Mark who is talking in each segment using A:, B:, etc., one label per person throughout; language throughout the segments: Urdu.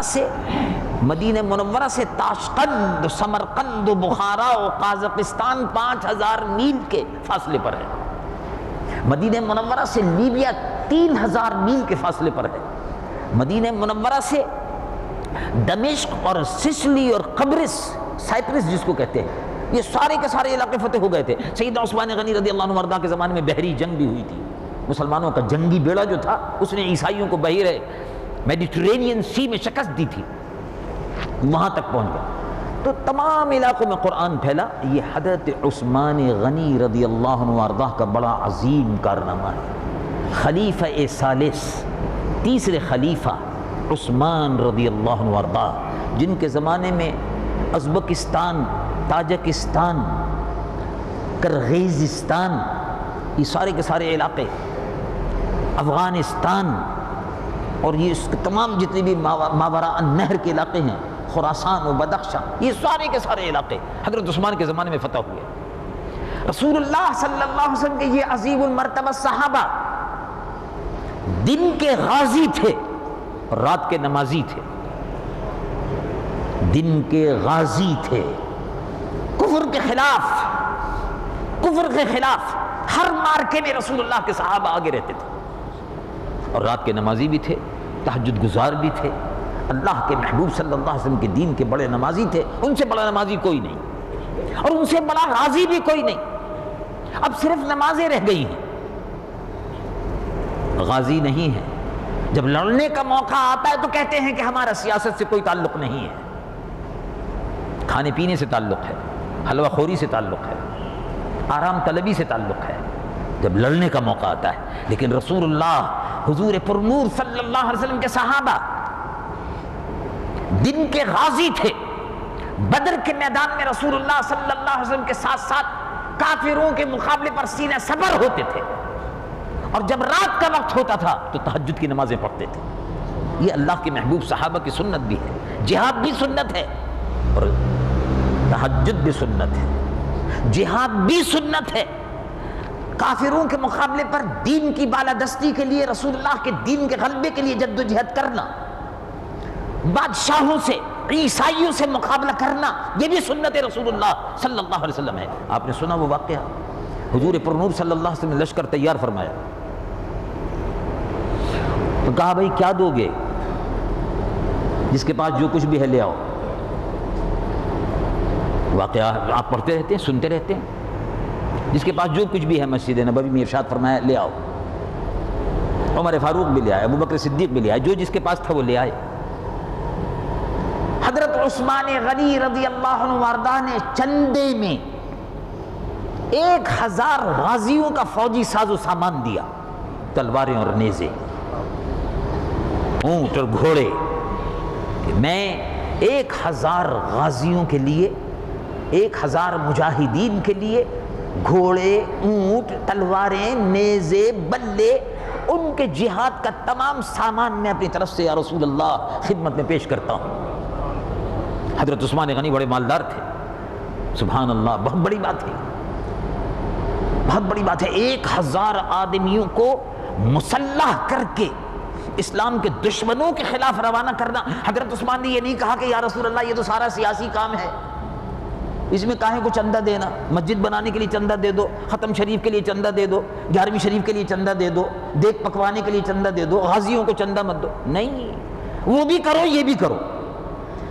A: سے مدینہ منورہ سے تاشقند، سمرقند، بخارا و قازقستان 5000 میل کے فاصلے پر ہے۔ مدینہ منورہ سے لیبیا 3000 میل کے فاصلے پر ہے۔ مدینہ منورہ سے دمشق اور سسلی اور قبرص، سائپرس جس کو کہتے ہیں، یہ سارے کے سارے علاقے فتح ہو گئے تھے۔ سیدنا عثمان غنی رضی اللہ عنہ وارضاہ کے زمانے میں بحری جنگ بھی ہوئی تھی۔ مسلمانوں کا جنگی بیڑا جو تھا اس نے عیسائیوں کو بحیر میڈیٹرینین سی میں شکست دی تھی، وہاں تک پہنچ گیا۔ تو تمام علاقوں میں قرآن پھیلا۔ یہ حضرت عثمان غنی رضی اللہ عنہ وارضاہ کا بڑا عظیم کارنامہ ہے۔ خلیفہ ثالث، تیسرے خلیفہ عثمان رضی اللہ عنہ وارضاہ، جن کے زمانے میں ازبکستان، تاجکستان، کرغیزستان، یہ سارے کے سارے علاقے، افغانستان اور یہ اس کے تمام جتنے بھی ماوراء النہر کے علاقے ہیں، خراسان و بدخشان، یہ سارے کے سارے علاقے حضرت عثمان کے زمانے میں فتح ہوئے۔ رسول اللہ صلی اللہ علیہ وسلم کے یہ عظیم المرتبہ صحابہ دن کے غازی تھے اور رات کے نمازی تھے۔ دن کے غازی تھے، کفر کے خلاف ہر مارکے میں رسول اللہ کے صحابہ آگے رہتے تھے، اور رات کے نمازی بھی تھے، تہجد گزار بھی تھے۔ اللہ کے محبوب صلی اللہ علیہ وسلم کے دین کے بڑے نمازی تھے، ان سے بڑا نمازی کوئی نہیں اور ان سے بڑا غازی بھی کوئی نہیں۔ اب صرف نمازیں رہ گئی ہیں، غازی نہیں ہے۔ جب لڑنے کا موقع آتا ہے تو کہتے ہیں کہ ہمارا سیاست سے کوئی تعلق نہیں ہے، کھانے پینے سے تعلق ہے، حلوہ خوری سے تعلق ہے، آرام طلبی سے تعلق ہے، جب لڑنے کا موقع آتا ہے۔ لیکن رسول اللہ حضور پرنور صلی اللہ علیہ وسلم کے صحابہ دن کے غازی تھے۔ بدر کے میدان میں رسول اللہ صلی اللہ علیہ وسلم کے ساتھ ساتھ کافروں کے مقابلے پر سینہ صبر ہوتے تھے، اور جب رات کا وقت ہوتا تھا تو تہجد کی نمازیں پڑھتے تھے۔ یہ اللہ کے محبوب صحابہ کی سنت بھی ہے۔ جہاد بھی سنت ہے اور تہجد بھی سنت ہے، جہاد بھی سنت ہے۔ کافروں کے مقابلے پر دین کی بالادستی کے لیے، رسول اللہ کے دین کے غلبے کے لیے جد و جہد کرنا، بادشاہوں سے، عیسائیوں سے مقابلہ کرنا، یہ بھی سنت رسول اللہ صلی اللہ علیہ وسلم ہے۔ آپ نے سنا وہ واقعہ، حضور پرنور صلی اللہ علیہ وسلم نے لشکر تیار فرمایا تو کہا بھائی کیا دو گے؟ جس کے پاس جو کچھ بھی ہے لے آؤ۔ واقعہ آپ پڑھتے رہتے ہیں، سنتے رہتے ہیں۔ جس کے پاس جو کچھ بھی ہے مسجد نبوی میں ارشاد فرمایا لے آؤ۔ عمر فاروق بھی لے آئے، ابو بکر صدیق بھی لے آئے، جو جس کے پاس تھا وہ لے آئے۔ حضرت عثمان غنی رضی اللہ عنہ وارضاہ نے چندے میں 1000 غازیوں کا فوجی ساز و سامان دیا، تلواریں اور نیزے، اونٹ اور گھوڑے، کہ میں 1000 غازیوں کے لیے، 1000 مجاہدین کے لیے گھوڑے، اونٹ، تلواریں، نیزے، بلے، ان کے جہاد کا تمام سامان میں اپنی طرف سے یا رسول اللہ خدمت میں پیش کرتا ہوں۔ حضرت عثمان غنی بڑے مالدار تھے، سبحان اللہ، بہت بڑی بات ہے، بہت بڑی بات ہے۔ 1000 آدمیوں کو مسلح کر کے اسلام کے دشمنوں کے خلاف روانہ کرنا۔ حضرت عثمان نے یہ نہیں کہا کہ یا رسول اللہ یہ تو سارا سیاسی کام ہے، اس میں کاہیں کو چندہ دینا، مسجد بنانے کے لیے چندہ دے دو، ختم شریف کے لیے چندہ دے دو، 11ویں شریف کے لیے چندہ دے دو، دیگ پکوانے کے لیے چندہ دے دو، غازیوں کو چندہ مت دو۔ نہیں، وہ بھی کرو یہ بھی کرو۔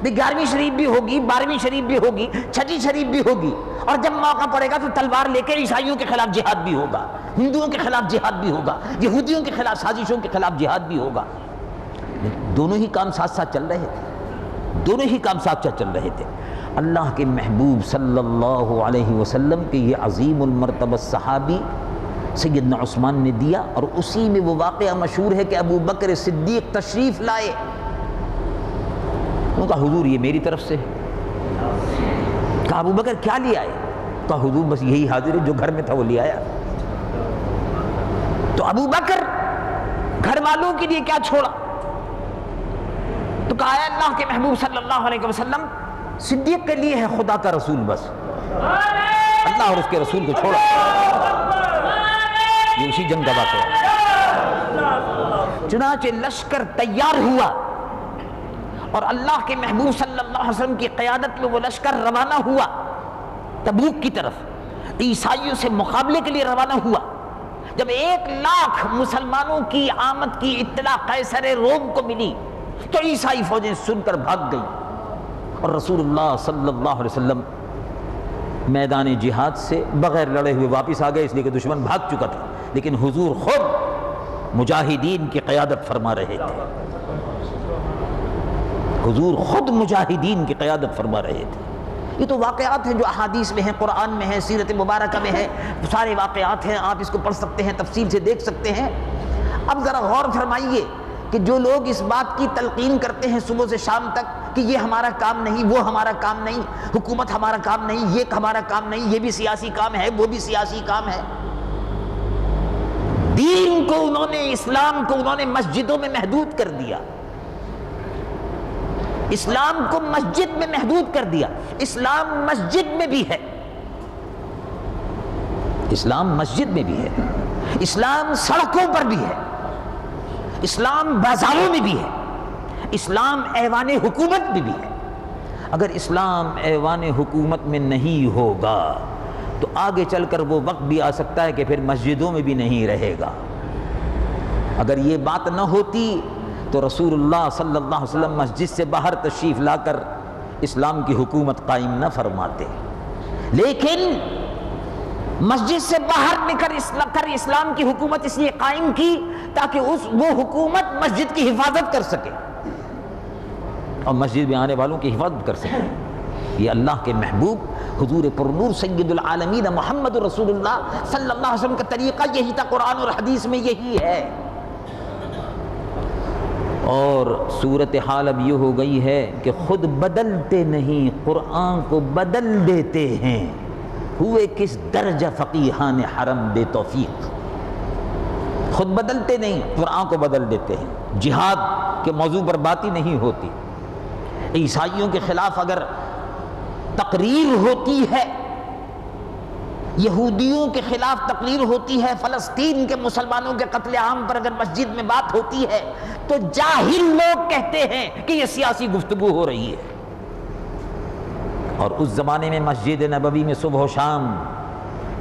A: 11ویں شریف بھی ہوگی، 12ویں شریف بھی ہوگی، 6ٹی شریف بھی ہوگی، اور جب موقع پڑے گا تو تلوار لے کے عیسائیوں کے خلاف جہاد بھی ہوگا، ہندوؤں کے خلاف جہاد بھی ہوگا، یہودیوں کے خلاف سازشوں کے خلاف جہاد بھی ہوگا۔ دونوں ہی کام ساتھ ساتھ چل رہے تھے، دونوں ہی کام ساتھ ساتھ چل رہے تھے۔ اللہ کے محبوب صلی اللہ علیہ وسلم کے یہ عظیم المرتبہ صحابی سیدنا عثمان نے دیا، اور اسی میں وہ واقعہ مشہور ہے کہ ابو بکر صدیق تشریف لائے، انہوں نے کہا حضور یہ میری طرف سے ہے۔ کہا ابو بکر کیا لے آئے؟ کہا حضور بس یہی حاضر ہے جو گھر میں تھا وہ لے آیا۔ تو ابو بکر گھر والوں کے لیے کیا چھوڑا؟ تو کہا اللہ کے محبوب صلی اللہ علیہ وسلم صدیق کے لیے ہے خدا کا رسول، بس اللہ اور اس کے رسول کو چھوڑا۔ یہ اسی جنگ کا واقعہ ہے۔ چنانچہ لشکر تیار ہوا اور اللہ کے محبوب صلی اللہ علیہ وسلم کی قیادت میں وہ لشکر روانہ ہوا تبوک کی طرف، عیسائیوں سے مقابلے کے لیے روانہ ہوا، جب 1,00,000 مسلمانوں کی آمد کی اطلاع قیصر روم کو ملی تو عیسائی فوجیں سن کر بھاگ گئیں، اور رسول اللہ صلی اللہ علیہ وسلم میدان جہاد سے بغیر لڑے ہوئے واپس آ گئے، اس لیے کہ دشمن بھاگ چکا تھا، لیکن حضور خود مجاہدین کی قیادت فرما رہے تھے، حضور خود مجاہدین کی قیادت فرما رہے تھے۔ یہ تو واقعات ہیں جو احادیث میں ہیں، قرآن میں ہیں، سیرت مبارکہ میں ہیں، سارے واقعات ہیں، آپ اس کو پڑھ سکتے ہیں، تفصیل سے دیکھ سکتے ہیں۔ اب ذرا غور فرمائیے کہ جو لوگ اس بات کی تلقین کرتے ہیں صبح سے شام تک کہ یہ ہمارا کام نہیں، وہ ہمارا کام نہیں، حکومت ہمارا کام نہیں، یہ ہمارا کام نہیں، یہ بھی سیاسی کام ہے، وہ بھی سیاسی کام ہے، دین کو انہوں نے، اسلام کو انہوں نے مسجدوں میں محدود کر دیا، اسلام کو مسجد میں محدود کر دیا۔ اسلام مسجد میں بھی ہے، اسلام مسجد میں بھی ہے، اسلام سڑکوں پر بھی ہے، اسلام بازاروں میں بھی ہے، اسلام ایوان حکومت میں بھی ہے۔ اگر اسلام ایوان حکومت میں نہیں ہوگا تو آگے چل کر وہ وقت بھی آ سکتا ہے کہ پھر مسجدوں میں بھی نہیں رہے گا۔ اگر یہ بات نہ ہوتی تو رسول اللہ صلی اللہ علیہ وسلم مسجد سے باہر تشریف لا کر اسلام کی حکومت قائم نہ فرماتے، لیکن مسجد سے باہر نکل کر اسلام کی حکومت اس لیے قائم کی تاکہ وہ حکومت مسجد کی حفاظت کر سکے اور مسجد میں آنے والوں کی حفاظت کر سکے۔ یہ اللہ کے محبوب حضور پرنور سید العالمین محمد رسول اللہ صلی اللہ علیہ وسلم کا طریقہ یہی تھا، قرآن اور حدیث میں یہی ہے۔ اور صورتحال اب یہ ہو گئی ہے کہ خود بدلتے نہیں، قرآن کو بدل دیتے ہیں۔ ہوئے کس درجہ فقیہان حرم بے توفیق، خود بدلتے نہیں، قرآن کو بدل دیتے ہیں۔ جہاد کے موضوع پر بات ہی نہیں ہوتی، عیسائیوں کے خلاف اگر تقریر ہوتی ہے، یہودیوں کے خلاف تقریر ہوتی ہے، فلسطین کے مسلمانوں کے قتل عام پر اگر مسجد میں بات ہوتی ہے تو جاہل لوگ کہتے ہیں کہ یہ سیاسی گفتگو ہو رہی ہے۔ اور اس زمانے میں مسجد نبوی میں صبح و شام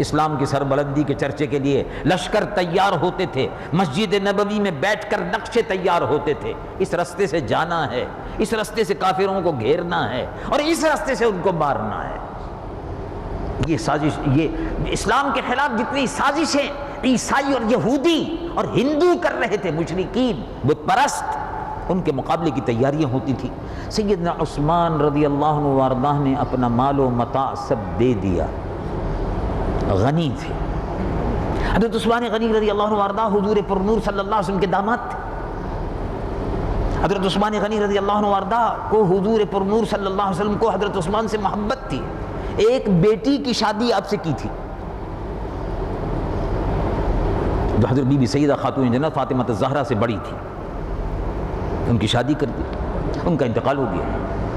A: اسلام کی سربلندی کے چرچے کے لیے لشکر تیار ہوتے تھے، مسجد نبوی میں بیٹھ کر نقشے تیار ہوتے تھے، اس رستے سے جانا ہے، اس رستے سے کافروں کو گھیرنا ہے اور اس رستے سے ان کو مارنا ہے۔ یہ سازش، یہ اسلام کے خلاف جتنی سازشیں عیسائی اور یہودی اور ہندو کر رہے تھے، مشرکین بت پرست، ان کے مقابلے کی تیاریاں ہوتی تھی۔ سیدنا عثمان رضی اللہ عنہ وارضہ نے اپنا مال و متاع سب دے دیا، غنی تھے۔ حضرت عثمان غنی رضی اللہ عنہ وارضہ حضور پرنور صلی اللہ علیہ وسلم کے داماد تھے۔ حضرت عثمان غنی رضی اللہ عنہ وارضہ کو حضور پرنور صلی اللہ علیہ وسلم کو حضرت عثمان سے محبت تھی۔ ایک بیٹی کی شادی آپ سے کی تھی جو حضرت بی بی سیدہ خاتون جنت فاطمہ الزہرا سے بڑی تھی، ان کی شادی کر دی، ان کا انتقال ہو گیا۔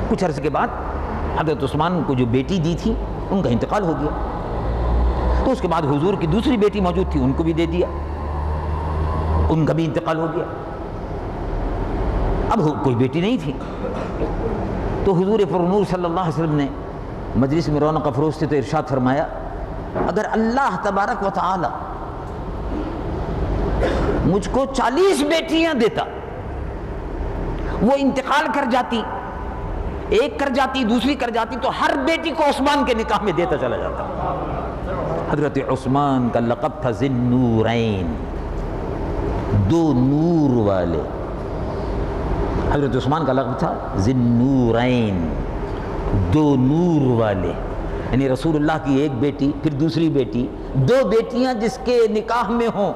A: کچھ عرصے کے بعد حضرت عثمان کو جو بیٹی دی تھی ان کا انتقال ہو گیا، تو اس کے بعد حضور کی دوسری بیٹی موجود تھی، ان کو بھی دے دیا، ان کا بھی انتقال ہو گیا۔ اب کوئی بیٹی نہیں تھی، تو حضور پرنور صلی اللہ علیہ وسلم نے مجلس میں رونق افروز تھے تو ارشاد فرمایا، اگر اللہ تبارک و تعالی مجھ کو 40 بیٹیاں دیتا، وہ انتقال کر جاتی، ایک کر جاتی، دوسری کر جاتی، تو ہر بیٹی کو عثمان کے نکاح میں دیتا چلا جاتا۔ حضرت عثمان کا لقب تھا ذی النورین، دو نور والے۔ حضرت عثمان کا لقب تھا ذی النورین، دو نور والے، یعنی رسول اللہ کی ایک بیٹی، پھر دوسری بیٹی، دو بیٹیاں جس کے نکاح میں ہوں،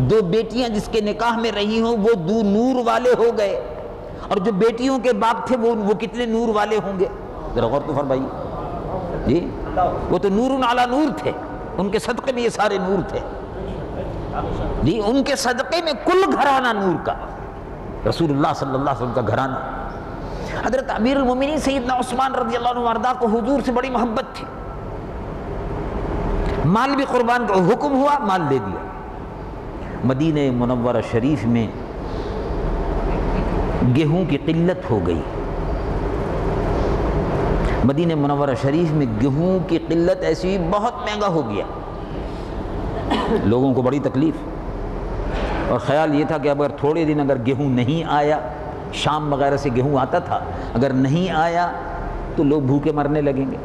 A: دو بیٹیاں جس کے نکاح میں رہی ہوں، وہ دو نور والے ہو گئے۔ اور جو بیٹیوں کے باپ تھے وہ کتنے نور والے ہوں گے، ذرا غور تو فرمائیے جی، وہ تو نور علی نور تھے، ان کے صدقے میں یہ سارے نور تھے جی، ان کے صدقے میں کل گھرانہ نور کا، رسول اللہ صلی اللہ علیہ وسلم کا گھرانہ۔ حضرت امیر المومنین سیدنا عثمان رضی اللہ عنہ وارضہ کو حضور سے بڑی محبت تھی، مال بھی قربان کا حکم ہوا، مال دے دیا۔ مدینہ منورہ شریف میں گیہوں کی قلت ہو گئی، مدینہ منورہ شریف میں گیہوں کی قلت ایسی بہت مہنگا ہو گیا، لوگوں کو بڑی تکلیف، اور خیال یہ تھا کہ اگر تھوڑے دن اگر گیہوں نہیں آیا، شام وغیرہ سے گیہوں آتا تھا، اگر نہیں آیا تو لوگ بھوکے مرنے لگیں گے۔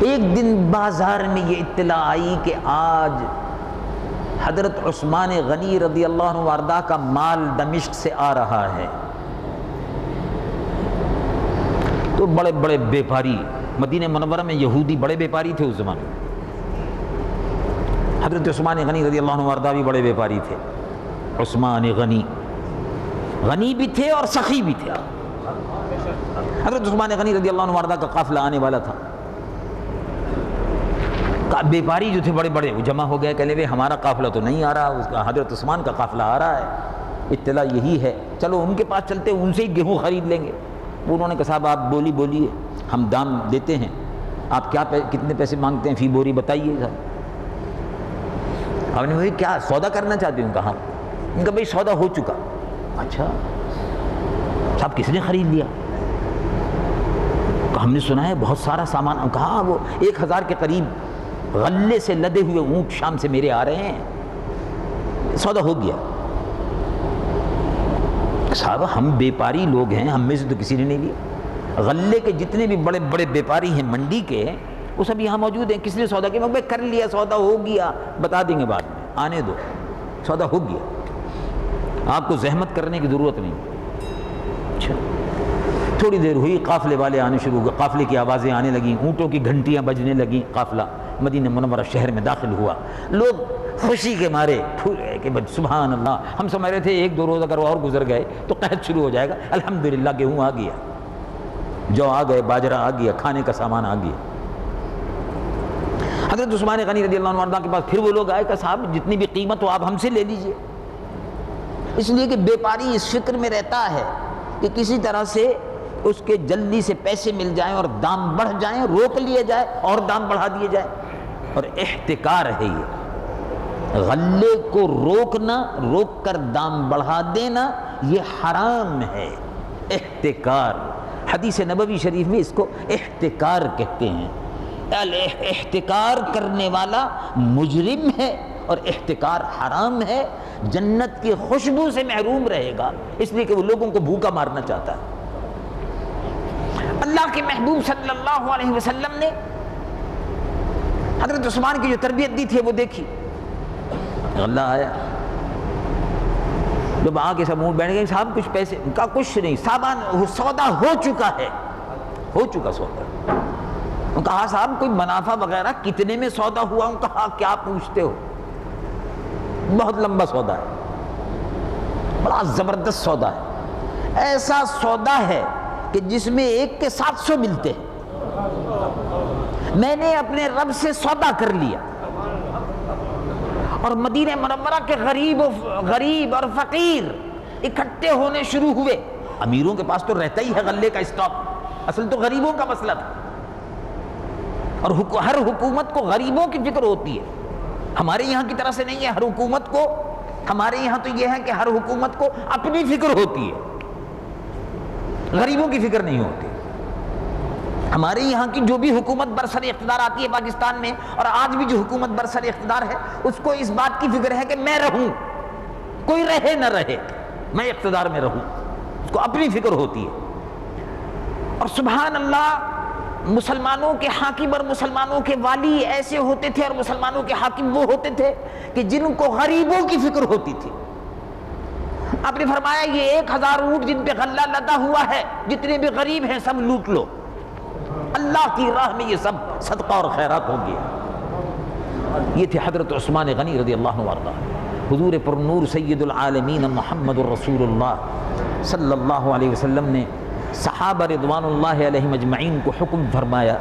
A: ایک دن بازار میں یہ اطلاع آئی کہ آج حضرت عثمان غنی رضی اللہ عنہ وارضاہ کا مال دمشق سے آ رہا ہے، تو بڑے بڑے بیپاری، مدینہ منورہ میں یہودی بڑے بیپاری تھے اس زمانے میں، حضرت عثمان غنی رضی اللہ عنہ وارضاہ بھی بڑے بیپاری تھے، عثمان غنی غنی بھی تھے اور سخی بھی تھے۔ حضرت عثمان غنی رضی اللہ عنہ وارضاہ کا قافلہ آنے والا تھا، بیپاری جو تھے بڑے بڑے وہ جمع ہو گئے، کہنے لگے ہمارا قافلہ تو نہیں آ رہا، اس کا حضرت عثمان کا قافلہ آ رہا ہے، اطلاع یہی ہے، چلو ان کے پاس چلتے ان سے ہی گیہوں خرید لیں گے۔ انہوں نے کہا صاحب آپ بولیے، ہم دام دیتے ہیں، آپ کتنے پیسے مانگتے ہیں فی بوری بتائیے صاحب۔ آپ نے بھائی کیا سودا کرنا چاہتے ہیں؟ کہا ان کا بھائی سودا ہو چکا۔ اچھا صاحب کس نے خرید لیا؟ ہم نے سنا ہے بہت سارا سامان۔ کہا وہ 1000 کے قریب غلے سے لدے ہوئے اونٹ شام سے میرے آ رہے ہیں، سودا ہو گیا۔ صاحب ہم بیپاری لوگ ہیں، ہم میں سے تو کسی نے نہیں لیا، غلے کے جتنے بھی بڑے بڑے بیپاری ہیں منڈی کے وہ سب یہاں موجود ہیں، کس نے سودا کیا؟ میں کر لیا، سودا ہو گیا، بتا دیں گے بعد میں، آنے دو، سودا ہو گیا، آپ کو زحمت کرنے کی ضرورت نہیں۔ اچھا تھوڑی دیر ہوئی، قافلے والے آنے شروع ہوئے، قافلے کی آوازیں آنے لگیں، اونٹوں کی گھنٹیاں بجنے لگیں، قافلہ مدینہ منورہ شہر میں داخل ہوا، لوگ خوشی کے مارے پھولے کہ سبحان اللہ، ہم سمجھ رہے تھے 1-2 روز اگر اور گزر گئے تو قحط شروع ہو جائے گا، الحمدللہ گیہوں آ گیا، جو آ گئے، باجرہ آ گیا، کھانے کا سامان آ گیا۔ حضرت عثمان غنی رضی اللہ عنہ کے پاس پھر وہ لوگ آئے کہ صاحب جتنی بھی قیمت ہو آپ ہم سے لے لیجئے، اس لیے کہ بیپاری اس فکر میں رہتا ہے کہ کسی طرح سے اس کے جلدی سے پیسے مل جائیں اور دام بڑھ جائیں، روک لیے جائے اور دام بڑھا دیے جائے، اور احتکار ہے یہ، غلے کو روکنا، روک کر دام بڑھا دینا یہ حرام ہے، احتکار۔ حدیث نبوی شریف میں اس کو احتکار کہتے ہیں، احتکار کرنے والا مجرم ہے اور احتکار حرام ہے، جنت کی خوشبو سے محروم رہے گا، اس لیے کہ وہ لوگوں کو بھوکا مارنا چاہتا ہے۔ اللہ کے محبوب صلی اللہ علیہ وسلم نے حضرت عثمان کی جو تربیت دی تھی وہ دیکھی، غلہ آیا، جب آ کے سب اونٹ بیٹھ گئے، صاحب کچھ پیسے؟ کا کچھ نہیں، سامان سودا ہو چکا ہے، ہو چکا سودا۔ کہا صاحب کوئی منافع وغیرہ کتنے میں سودا ہوا؟ کہا کیا پوچھتے ہو، بہت لمبا سودا ہے، بڑا زبردست سودا ہے، ایسا سودا ہے کہ جس میں ایک کے 700 ملتے ہیں، میں نے اپنے رب سے سودا کر لیا، اور مدینہ منورہ کے غریب اور فقیر اکٹھے ہونے شروع ہوئے۔ امیروں کے پاس تو رہتا ہی ہے غلے کا اسٹاک، اصل تو غریبوں کا مسئلہ تھا، اور ہر حکومت کو غریبوں کی فکر ہوتی ہے، ہمارے یہاں کی طرح سے نہیں ہے، ہر حکومت کو، ہمارے یہاں تو یہ ہے کہ ہر حکومت کو اپنی فکر ہوتی ہے، غریبوں کی فکر نہیں ہوتی۔ ہمارے یہاں کی جو بھی حکومت برسر اقتدار آتی ہے پاکستان میں، اور آج بھی جو حکومت برسر اقتدار ہے، اس کو اس بات کی فکر ہے کہ میں رہوں، کوئی رہے نہ رہے، میں اقتدار میں رہوں، اس کو اپنی فکر ہوتی ہے۔ اور سبحان اللہ، مسلمانوں کے حاکم اور مسلمانوں کے والی ایسے ہوتے تھے، اور مسلمانوں کے حاکم وہ ہوتے تھے کہ جن کو غریبوں کی فکر ہوتی تھی۔ آپ نے فرمایا یہ 1000 اونٹ جن پہ غلہ لدا ہوا ہے، جتنے بھی غریب ہیں سب لوٹ لو، اللہ کی راہ میں یہ سب صدقہ اور خیرات ہو گیا۔ یہ تھے حضرت عثمان غنی رضی اللہ عنہ وارضہ۔ حضور پر نور سید العالمین محمد الرسول اللہ صلی اللہ علیہ وسلم نے صحابہ رضوان اللہ علیہم اجمعین کو حکم فرمایا